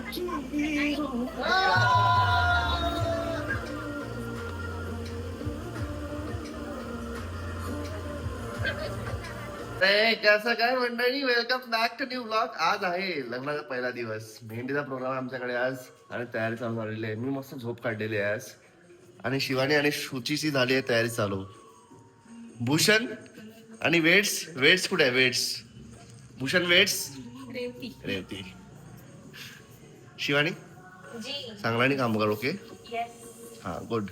कसं काय मंडळी, welcome back to new blog. आज आहे लग्नाचा पहिला दिवस, मेहंदीचा प्रोग्राम आमच्याकडे आज आणि तयारी चालू झालेली आहे. मी मस्त झोप काढलेली आहे आज आणि शिवानी आणि शुचीची झाली आहे तयारी चालू. भूषण आणि वेट्स कुठे आहे? भूषण वेट्स रेवती. शिवानी चांगला काम कर. ओके हा गुड.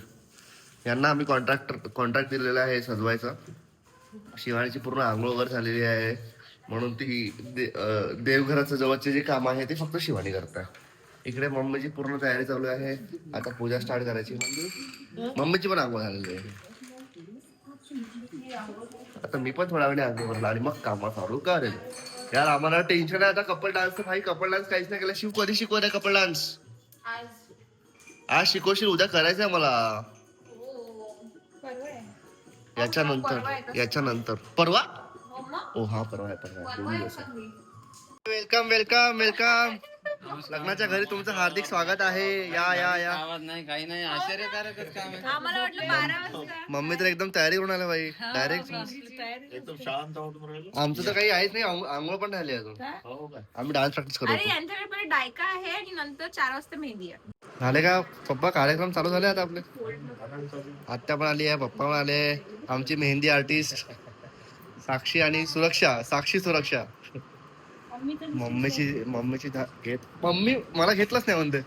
यांना आम्ही कॉन्ट्रॅक्ट दिलेला आहे सजवायचा. शिवानीची पूर्ण आंघोळ वगैरे झालेली आहे म्हणून ती देवघराचं जवळचे जे काम आहे ते फक्त शिवानी करतात. इकडे मम्मीची पूर्ण तयारी चालू आहे. आता पूजा स्टार्ट करायची म्हणजे मम्मीची पण आंघोळ झालेली आहे. आता मी पण थोड्या वेळाने आंघोळ करणार आणि मग काम चालू करेल. यार आम्हाला टेन्शन आहे आता कपल डान्स. भाई कपल डान्स काहीच नाही केला. शिव कधी शिकवत आहे कपल डान्स? आज शिकवशील? उद्या करायचंय मला. याच्यानंतर परवा. ओ हा परवा आहे. वेलकम. लग्नाच्या घरी तुमचं हार्दिक स्वागत आहे. या. आवाज नाही काही नाही, आश्चर्यकारकच काम आहे. आम्हाला वाटलं 12 वाजता. मम्मी तर एकदम तयारी करून आल्या बाई. डायरेक्ट एकदम शांत आहोत. आमचं तर काही आहेच नाही. आंघोळ पण झाली अजून. आम्ही डान्स प्रॅक्टिस करू. अरे यांच्याकडे पण डायका आहे आणि नंतर 4 वाजता मेहंदी आहे. झाले का पप्पा? कार्यक्रम चालू झाले आता आपले. आत्या पण आली आहे, पप्पा पण आले. आमची मेहंदी आर्टिस्ट साक्षी आणि सुरक्षा. मम्मीची मम्मी मला घेतलंच नाही म्हणते.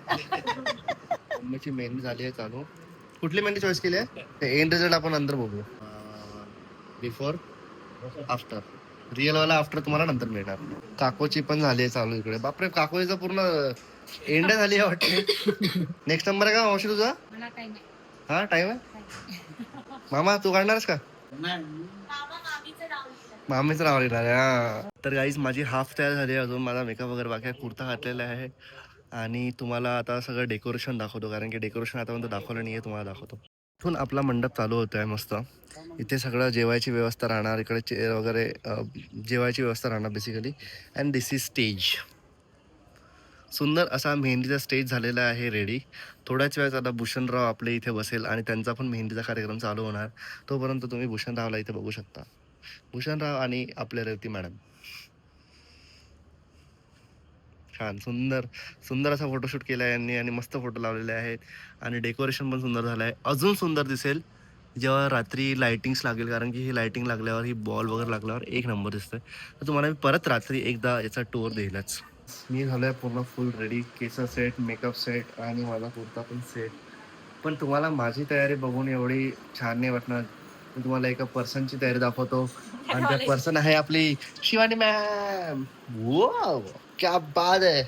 मम्मीची मेहंदी झाली आहे चालू. कुठली मेहंदी चॉईस केली आहे? एंड रिझल्ट आपण नंतर बघू. बिफोर आफ्टर रिअल वाला आफ्टर तुम्हाला नंतर मिळणार. काकोची पण झाली आहे चालू इकडे. बापरे, काकोचा पूर्ण एंड झाली आहे वाटते. नेक्स्ट नंबर आहे का मावशी तुझा? हा टाइम आहे. मामा तू काढणारस का? मामीचं नाव लिहिणार आहे. तर गाईज माझी हाफ तयार झाली आहे. अजून माझा मेकअप वगैरे बाकी आहे. कुर्ता घातलेला आहे आणि तुम्हाला आता सगळं डेकोरेशन दाखवतो, कारण की डेकोरेशन आतापर्यंत दाखवलं नाही आहे. तुम्हाला दाखवतो. इथून आपला मंडप चालू होतो आहे मस्त. इथे सगळं जेवायची व्यवस्था राहणार. इकडे चेअर वगैरे जेवायची व्यवस्था राहणार basically. And this is stage. सुंदर असा मेहंदीचा स्टेज झालेला आहे रेडी. थोड्याच वेळात आता भूषणराव आपले इथे बसेल आणि त्यांचा पण मेहंदीचा कार्यक्रम चालू होणार. तोपर्यंत तुम्ही भूषणरावला इथे बघू शकता. भूषणराव आणि आपल्या रेवती मॅडम. छान सुंदर असा फोटोशूट केला आहे यांनी आणि मस्त फोटो लावलेले आहेत आणि डेकोरेशन पण सुंदर झालं आहे. अजून सुंदर दिसेल जेव्हा रात्री लायटिंग्स लागेल, कारण की ही लायटिंग लागल्यावर, ही बॉल वगैरे लागल्यावर एक नंबर दिसतंय. तर तुम्हाला मी परत रात्री एकदा याचा टूर देईलच. मी झालोय पूर्ण फुल रेडी. केस सेट, मेकअप सेट आणि माझा कुर्ता पण सेट. पण तुम्हाला माझी तयारी बघून एवढी छान नाही वाटणार. मी तुम्हाला एका पर्सनची तयारी दाखवतो आणि त्या पर्सन आहे आपली शिवानी मॅम. वाव, क्या बात आहे.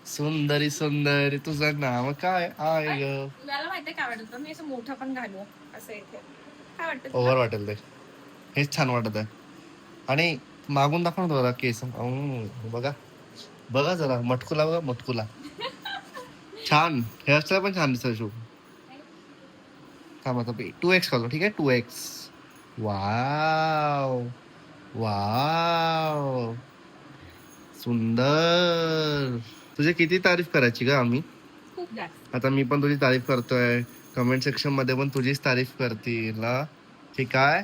सुंदरी. तुझं नाव काय आहे ग? मला माहितीये काय वाटतं, मी असं मोठं पण घालू असं इथे. काय वाटतं? ओव्हर वाटेल ते. हेच छान वाटत आहे. आणि मागून दाखव ना जरा केस. बघा जरा मटकुला. छान हेअरस्टाईल पण छान दिसत. शू थांबा 2x घालतो. ठीक आहे 2x. वाव सुंदर. तुझी किती तारीफ करायची का आम्ही? खूप जास्त. आता मी पण तुझी तारीफ करतोय. कमेंट सेक्शन मध्ये पण तुझीच तारीफ करतील ना. ठीक आहे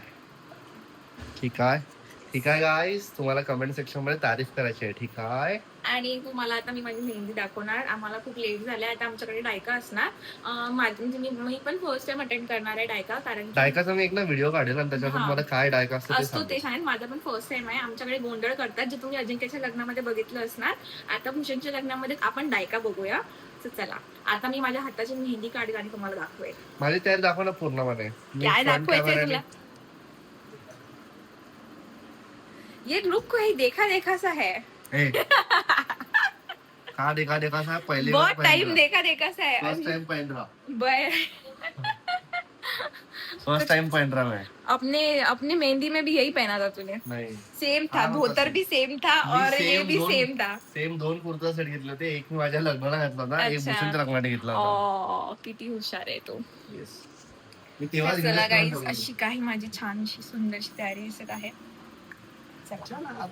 गाईज, तुम्हाला कमेंट सेक्शन मध्ये तारीफ करायची आहे. ठीक आहे. आणि तुम्हाला आता मी माझी मेहंदी दाखवणार. आम्हाला खूप लेट झालाय. आता आमच्याकडे डायका असणार. मी पण फर्स्ट टाइम अटेंड करणार आहे डायका, कारण डायकाचा मी एक ना व्हिडिओ काढेल आणि त्याच्यातून मला काय डायका असतो ते सांगेन. माझा पण फर्स्ट टाइम आहे. आमच्याकडे गोंधळ करतात, जे तुम्ही अजिंक्यच्या लग्नामध्ये बघितलं असणार. आता भूषणच्या लग्नामध्ये आपण डायका बघूया. चला आता मी माझ्या हाताची मेहंदी काढेल आणि तुम्हाला दाखवेल. माझी तयारी दाखव ना पूर्णपणे. काय दाखवायचंय तुला? ये लुक कोई देखा सा है. का देखा सा? पहले बहुत टाइम देखा सा है. फर्स्ट टाइम पहन रहा मैं. अपने मेहंदी में भी यही पहना था तूने? नहीं, सेम था. धोतर भी सेम था और ये भी सेम था. सेम 2 कुर्ता सेट घेतले होते. एक मी माझ्या लग्नाला घातला होता, एक भूषणच्या लग्नाला घेतला होता. किती हुशार आहे तू. मी तेव्हाच चला गाईज, अशी काही माझी छानशी सुंदरशी तयारी दिसत आहे. चला.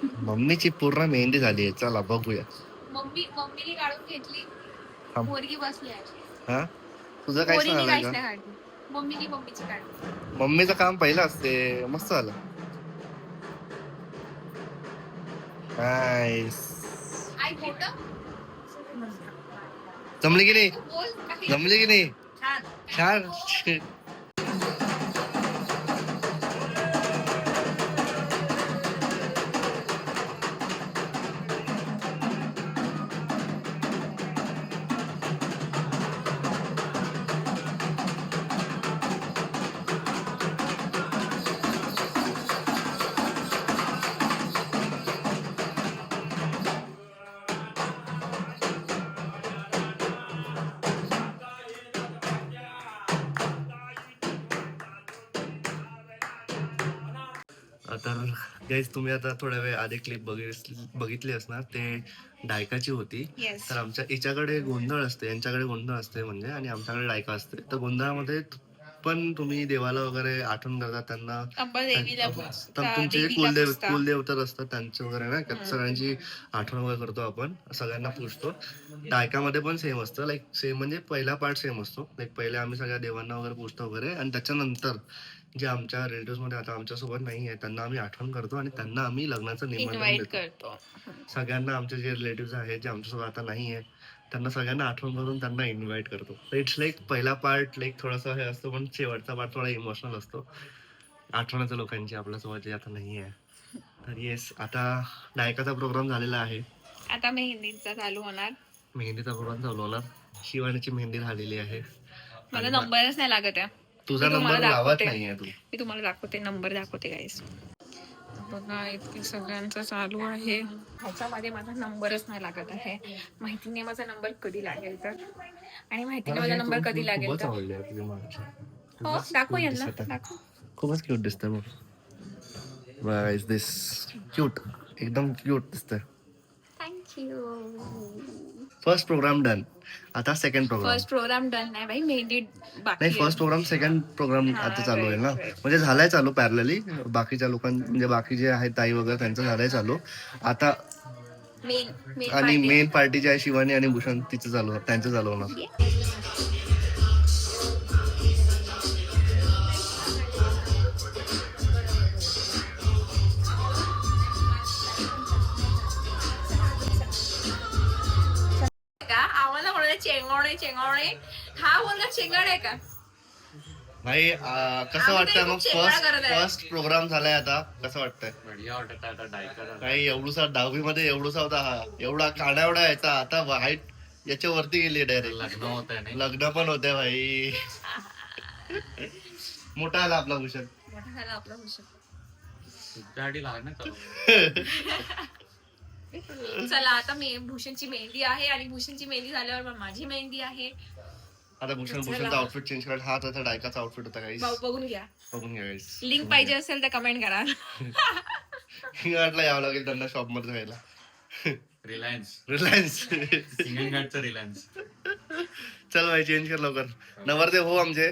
मम्मीची पूर्ण मेहंदी झाली आहे. चला बघूया. मम्मीने काढून घेतली. थांब. पोरगी बसली आहे. हा तुझं काय पोरीने झालंय काहीच का? नाही काढली. मम्मीची काढली. मम्मीचं काम पहिलं असते. मस्त झालं. नाईस. आई खोटं जमली की नाही? बोल काही. जमली की नाही? छान. छान. तर गाईज तुम्ही आता थोड्या वेळ आधी क्लिप बघितली असणार. ते डायकाची होती. Yes. तर आमच्या हिच्याकडे गोंधळ असते, यांच्याकडे गोंधळ असते म्हणजे, आणि आमच्याकडे डायका असते. तर गोंधळामध्ये पण तुम्ही देवाला वगैरे आठवण करतात त्यांना. अंबादेवीला तर तुमचे जे कुलदेवता असतात त्यांचे वगैरे ना सगळ्यांची आठवण वगैरे करतो आपण, सगळ्यांना पूजतो. डायकामध्ये पण सेम असतं. लाईक सेम म्हणजे पहिला पार्ट सेम असतो. लाईक पहिले आम्ही सगळ्या देवांना वगैरे पूजतो वगैरे, आणि त्याच्यानंतर जे आमच्या रिलेटिव्ह मध्ये आता आमच्यासोबत नाही आहे त्यांना आम्ही आठवण करतो आणि त्यांना आम्ही लग्नाचं निमंत्रण इन्व्हाइट देतो. करतो. सगळ्यांना आमचे जे रिलेटिव्ह आहेत जे आमच्यासोबत आता नाही आहे त्यांना सगळ्यांना आठवण करून त्यांना इन्व्हाइट करतो. तर इट्स लाईक पहिला पार्ट लाईक थोडासा हे असतो, पण शेवटचा पार्ट थोडा इमोशनल असतो. आठवणाच्या लोकांची आपल्यासोबत जे आता नाही आहे. तर येस, आता डायकाचा प्रोग्राम झालेला आहे. आता मेहंदीचा चालू होणार. मेहंदीचा प्रोग्राम चालू होणार. शिवानीची मेहंदी झालेली आहे. मला नंबरच नाही लागत आहे. तुझा मी नंबर तुम्हाला लावत दाखवते. नाहीये तू. मी तुम्हाला दाखवते, नंबर दाखवते गाईस. बघा इतके सगळ्यांचं चालू आहे. ह्याच्यामध्ये माझा नंबरच नाही लागत आहे. माहिती नाही माझा नंबर कधी लागेल तर, आणि माहिती नाही माझा नंबर कधी लागेल खूपच तर. आवडले तुझे मला. हो दाखव यांना, दिसत आहे. दाखव. खूपच क्यूट दिसतंय मग. बघा इज दिस क्यूट, एकदम क्यूट दिसतंय. थँक्यू. First programme done. आता second programme. First programme done नाही बाई, मेहंदी बाकी नाही, आहे. फर्स्ट प्रोग्राम सेकंड प्रोग्राम हा, आता चालू आहे ना. right. म्हणजे झालाय चालू पॅरलली. बाकीच्या म्हणजे बाकी जे आहेत ताई वगैरे त्यांचं झालंय चालू आता. मेन आणि मेन पार्टी जी आहे शिवानी आणि भूषण तिचं चालू, त्यांचं चालू होणार. आम्हाला म्हणाले चेंगवणे. हा मुलगा चेंगड आहे का? भाई कसं आम्ही वाटतंय तरी मग? खूप चेंगडा करत आहे. फर्स्ट प्रोग्राम झालाय आता, कसं वाटतंय? बढिया वाटत आहे आता डायका. काही एवढूसा 10वी मध्ये एवढूसा होता हा, एवढा काढा एवढा यायचा, आता हाईट याच्या वरती गेली डायरेक्ट. लग्न होत आहे नाही. लग्न पण होते भाई. मोठा आला आपला भूषण. मोठा झाला आपला भूषण. तुझ्यासाठी लग्न करू. चला आता भूषणची मेहंदी आहे, आणि भूषणची मेहंदी झाल्यावर मग माझी मेहंदी आहे. आता भूषणचा आउटफिट चेंज करायला. हा त्याचा डायकाचा आउटफिट होता काही. बघून घ्या. बघून घ्या guys. लिंक पाहिजे असेल तर कमेंट करा. हिंगणघाटला यावं लागेल त्यांना शॉप मध्ये जायला. रिलायन्स. रिलायन्स. रिलायन्स. चल भाई चेंज कर लवकर. नवरदेव हो आमचे.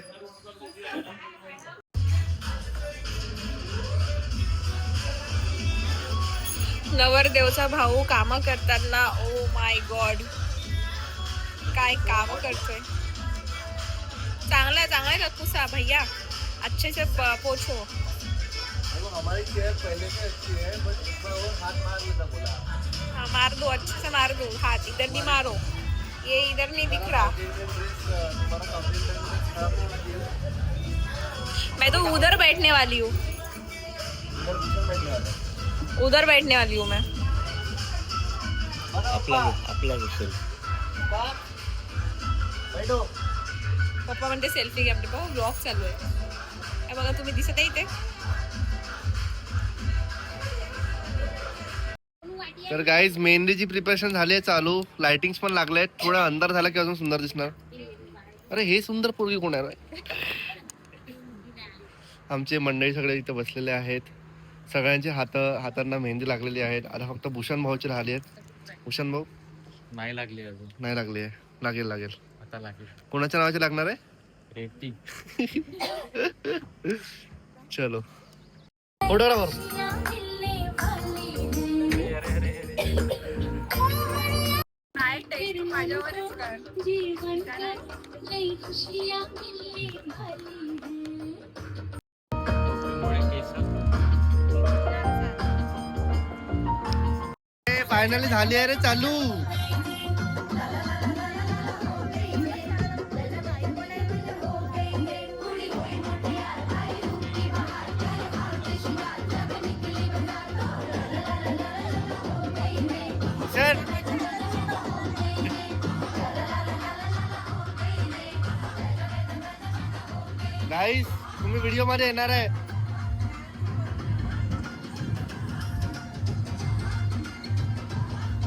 नवरदेवचा भाऊ काम करताना, ओ माय गॉड, काय काम करतोय. चांगला रखूसा भैया, अच्छे से पोछो. हमारी चेयर पहले से अच्छी है, बट एक बार और हाथ मार लेना बोला. हाँ मार दो, अच्छे से मार दो हाथ. इधर नहीं मारो, ये इधर नहीं दिख रहा. मैं तो उधर बैठने वाली हूँ. उधर बैठने वाली हूँ मैं. आपला विषय. पप्पा म्हणते सेल्फी घ्या. म्हणजे बघा ब्लॉग चालू आहे. हे बघा तुम्ही दिसत आहे इथे. तर गाईज मेहंदीची प्रिपरेशन झाली आहे चालू. लाइटिंग्स पण लागले आहेत. थोडा अंधार झाला की अजून सुंदर दिसणार. अरे हे सुंदर पोरगी कोण आहे? आमचे मंडळी सगळे इथे बसलेले आहेत. सगळ्यांचे हातांना मेहंदी लागलेली आहेत. आता फक्त भूषण भाऊची राहिली आहेत. भूषण भाऊ नाही लागली अजून. नाही लागली आहे. लागेल. आता लागेल. कोणाच्या नावाची लागणार आहे? रेटी. चलो फोटोग्राफर. बाई तू माझ्यावरच कर. फायनली झाली आहे रे चालू. गाईस तुम्ही व्हिडिओ मध्ये येणार आहे.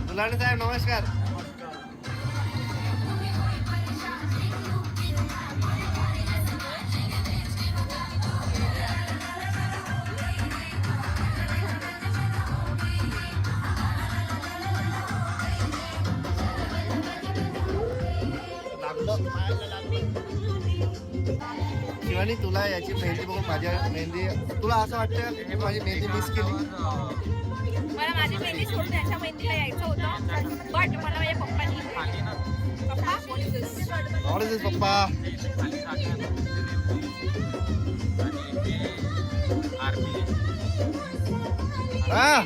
मुलांनी साहेब नमस्कार. शिवानी तुला याची मेहंदी बघून माझ्या मेहंदी तुला असं वाटतं की माझी मेहंदी मिस केली. मला माझी मेहंदी सोडून त्यांच्या मेहंदीला यायचं होतं बट मला माझ्या पप्पांनी पप्पा पप्पा हा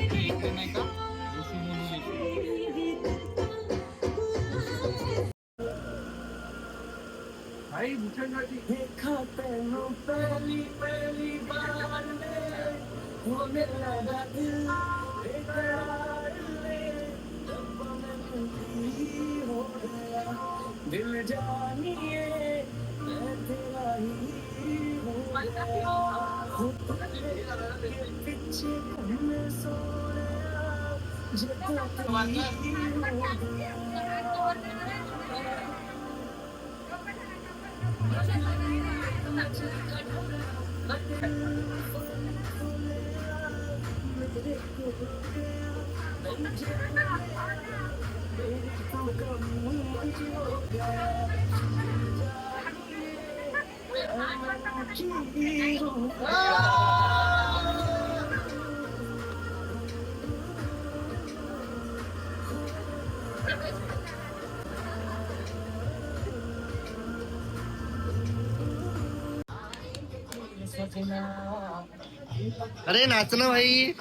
अरे नाच ना भाई.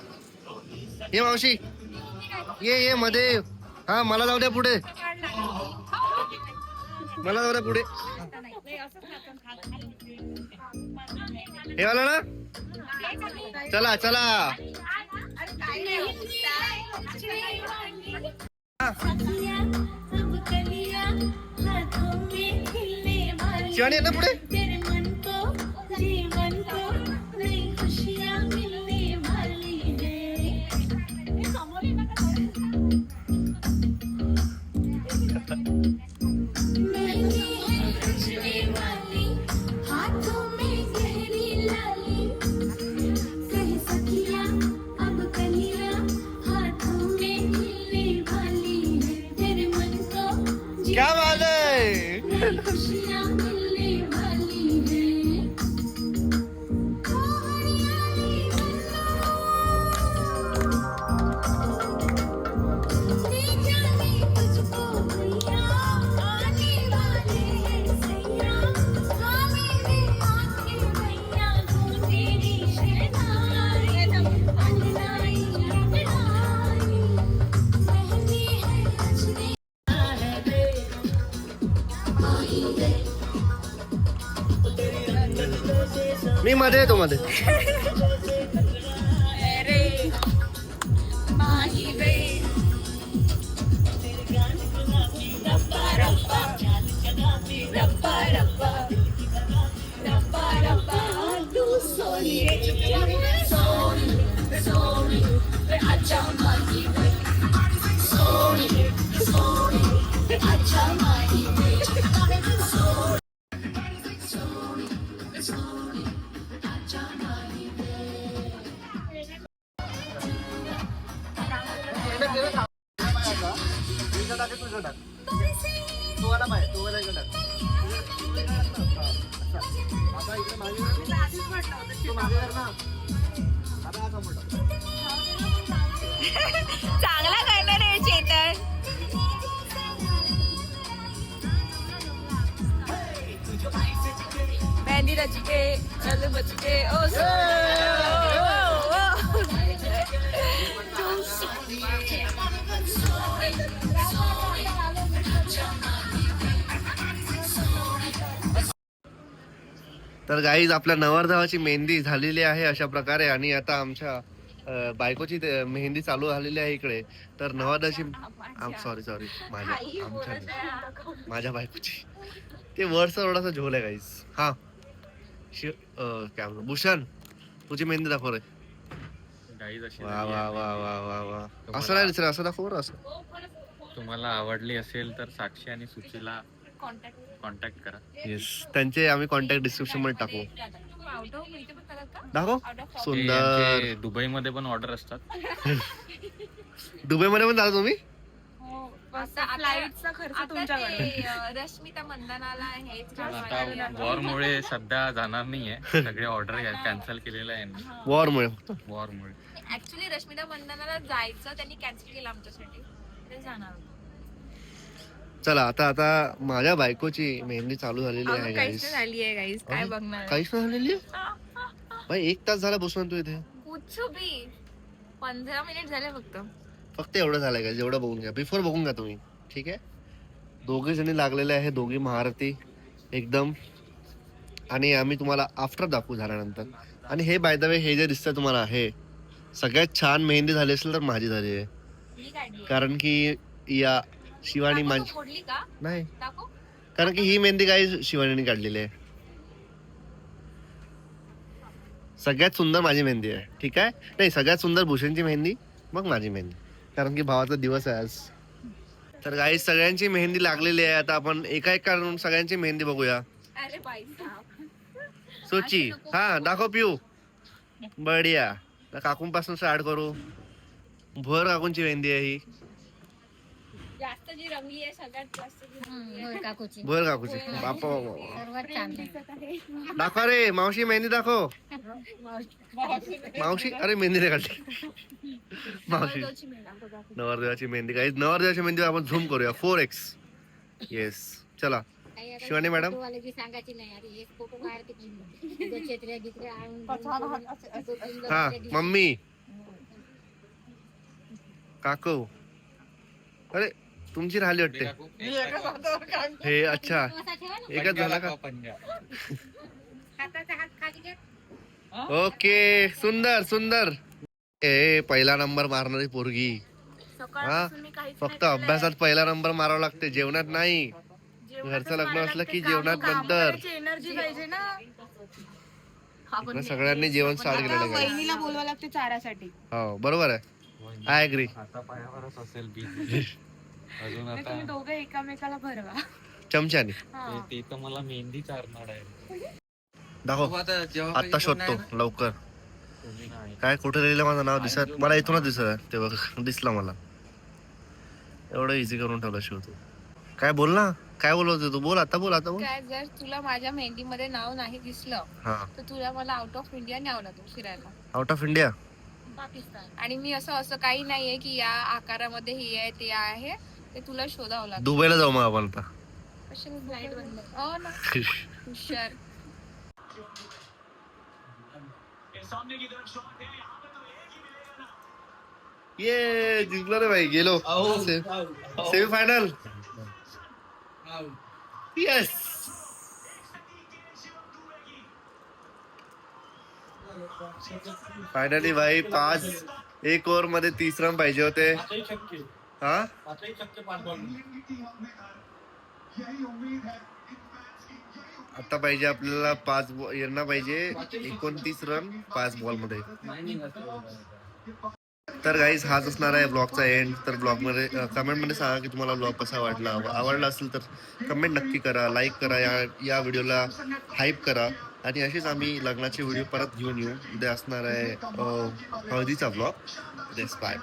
ये मावशी ये मध्ये. हा मला जाऊ द्या पुढे. मला जाऊ द्या पुढे. हे वाला ना. चला चला. शिवानी ना पुढे. क्या बात है. मी मध्ये येतो मध्ये. चांगला करणार आहे चेतन. मेहंदी रच के चल बच के ओ सो तर गाईज आपल्या नवरदेवाची मेहंदी झालेली आहे अशा प्रकारे आणि आता आमच्या बायकोची मेहंदी चालू झालेली आहे इकडे. तर नवरदेवाची सॉरी माझ्या बायकोची ते वरचा थोडासा झोल आहे गाईज. हा काय म्हणतो भूषण तुझी मेहंदी दाखव रे. गाईज अशी वा झाली वा आहे. वा वा वा वा असं नाही दिसत, असं दाखव बरं असं. तुम्हाला आवडली असेल तर साक्षी आणि सुचीला कॉन्टॅक्ट करा. येस त्यांचे आम्ही कॉन्टॅक्ट डिस्क्रिप्शन मध्ये टाकू. दाखव ते सुंदर. यांचे दुबईमध्ये पण ऑर्डर असतात. दुबईमध्ये पण झाला तुम्ही. फ्लाईटचा खर्च तुमच्याकडे. रश्मिता मंदनाला हेच आता वॉरमुळे सध्या जाणार नाहीये. सगळे ऑर्डर कॅन्सल केलेले आहे वॉरमुळे फक्त. वॉरमुळे. ऍक्च्युली रश्मिता मंदनाला जायचं त्यांनी कॅन्सल केलं आमच्यासाठी. ते जाणार होते. चला आता आता माझ्या बायकोची मेहंदी चालू झालेली आहे काहीच गाईस. झाली आहे गाईस. काय अरे, बघणार काहीच नाही झालेली आहे? भाई 1 तास झाला बसून तू इथे. कुछ भी 15 मिनिट झाले फक्त. फक्त एवढं झालंय का? जेवढं बघून घ्या, बिफोर बघून घ्या तुम्ही. ठीक आहे. दोघे जणी लागलेले आहे, दोघी महारथी एकदम. आणि आम्ही तुम्हाला आफ्टर दाखवू झाल्यानंतर. आणि हे बाय द वे हे जे दिसतं तुम्हाला हे सगळ्यात छान मेहंदी झाली असेल तर माझी झाली आहे. मी काढली. कारण की या शिवानी दाखव, माझी तू फोडली का? नाही, दाखव. कारण की ही मेहंदी काही शिवानीने काढलेली आहे. सगळ्यात सुंदर माझी मेहंदी आहे. ठीक आहे. नाही, सगळ्यात सुंदर भूषणची मेहंदी, मग माझी मेहंदी, कारण की भावाचा दिवस आहे आज. तर काही सगळ्यांची मेहंदी लागलेली आहे. आता आपण एका एक काढून सगळ्यांची मेहंदी बघूया. अरे बाई साहब. सोची हा दाखव पिऊ. बढिया. काकूंपासून स्टार्ट करू. भर काकूंची मेहंदी आहे ही. जास्त जी रंगली आहे सगळ्यात जास्त जी रंगली आहे. काकूची भर काकूची बापा. सर्वात छान दाखव रे मावशी मेहंदी दाखव. मावशी अरे मेहंदी नाही काढली. मावशी नवरदेवाची मेहंदी काही नवरदेवाची मेहंदी आपण झूम करूया 4x. येस चला शिवानी मॅडम. वाले की सांगायची नाही अरे एक फोटो काढते की दो छत्र्या बित्र्या आणून हा मम्मी काकू. अरे तुमची राहिली वाटते. हे अच्छा एकच झाला का? हाताचा हात खाली घे. ओके सुंदर सुंदर. ए पहिला नंबर मारणारी पोरगी. सकाळपासून मी काहीच फक्त अभ्यासात पहिला नंबर मारावा लागते, जेवणात नाही. घरचं लग्न असलं की जेवणात नंतर. एनर्जी पाहिजे ना. इकडे सगळ्यांनी जेवण स्टार्ट केलेलं आहे. वहिनीला बोलवा लागते चारासाठी. हो बरोबर आहे. I agree. आता पायावरच असेल बी. अजून आता तुम्ही दोघं एकामेकाला भरवा. चमच्याने ते तर मला मेहंदी चारणार आहे. दाखव. आता जेव्हा आता शोधतो लवकर. तुम्ही नाही. काय कुठे लिहिलं माझं नाव दिसत मला इथूनच दिसत ते बघ दिसला मला. एवढं इझी करून ठेवलं शिव. काय बोल ना, काय बोलत होती तू? बोल आता, बोल आता बोल. काय जर तुला माझ्या मेहंदीमध्ये नाव नाही दिसलं हा तर तुला मला आउट ऑफ इंडिया न्यावं लागेल फिरायला. Out of India. पाकिस्तान. आणि मी असं काही नाहीये की या आकारामध्ये हे आहे ते आहे, ते तुला शोधावं लागेल. दुबईला जाऊ मग आपण आता. कशाने फ्लाईट बंद? हो ना. हुशार. ये जिंकलो रे भाई, गेलो सेमी फायनल. येस फायनली भाई 5 एक ओव्हर मध्ये 30 रन पाहिजे होते. हा आता पाहिजे आपल्याला 5 यांना पाहिजे 29 रन 5 बॉल मध्ये. तर गाईज हाच असणार आहे ब्लॉगचा एंड. तर ब्लॉग मध्ये कमेंट मध्ये सांगा की तुम्हाला ब्लॉग कसा वाटला. आवडला असेल तर कमेंट नक्की करा, लाईक करा, या व्हिडिओला हाईप करा. आणि असेच आम्ही लग्नाचे व्हिडिओ परत घेऊन येऊ. उद्या असणार आहे हळदीचा ब्लॉग. Bye bye.